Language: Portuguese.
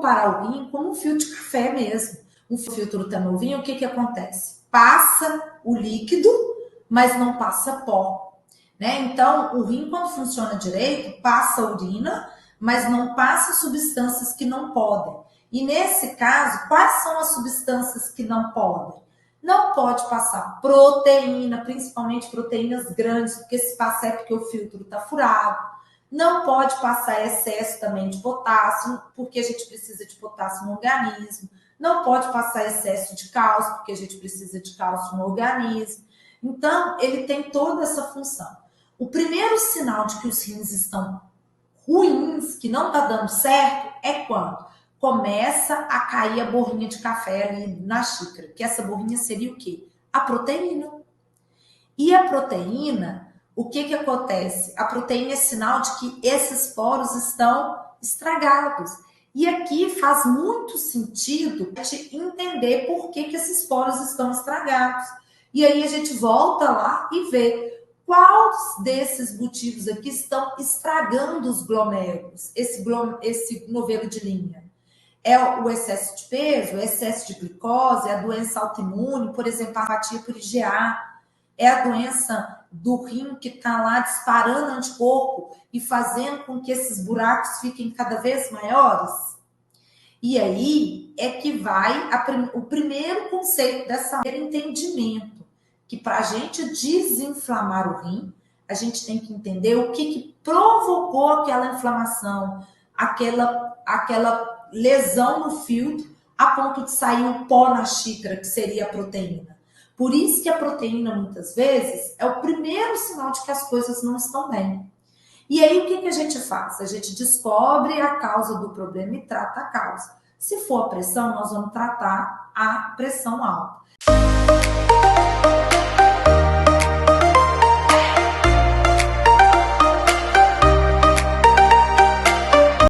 comparar o rim como um filtro de café mesmo. Um filtro tá novinho, o que que acontece? Passa o líquido, mas não passa pó, né? Então, o rim, quando funciona direito, passa a urina, mas não passa substâncias que não podem. E nesse caso, quais são as substâncias que não podem? Não pode passar proteína, principalmente proteínas grandes, porque se passa é porque o filtro está furado. Não pode passar excesso também de potássio, porque a gente precisa de potássio no organismo. Não pode passar excesso de cálcio, porque a gente precisa de cálcio no organismo. Então, ele tem toda essa função. O primeiro sinal de que os rins estão ruins, que não está dando certo, é quando começa a cair a borrinha de café ali na xícara. Que essa borrinha seria o quê? A proteína. E a proteína, o que que acontece? A proteína é sinal de que esses poros estão estragados. E aqui faz muito sentido te entender por que que esses poros estão estragados. E aí a gente volta lá e vê quais desses motivos aqui estão estragando os glomérulos, esse novelo de linha. É o excesso de peso, o excesso de glicose, é a doença autoimune, por exemplo, a apatia por IgA, é a doença do rim que está lá disparando anticorpo e fazendo com que esses buracos fiquem cada vez maiores. E aí é que vai o primeiro conceito dessa entendimento, que para a gente desinflamar o rim, a gente tem que entender o que provocou aquela inflamação, aquela lesão no filtro, a ponto de sair o pó na xícara, que seria a proteína. Por isso que a proteína, muitas vezes, é o primeiro sinal de que as coisas não estão bem. E aí, o que a gente faz? A gente descobre a causa do problema e trata a causa. Se for a pressão, nós vamos tratar a pressão alta.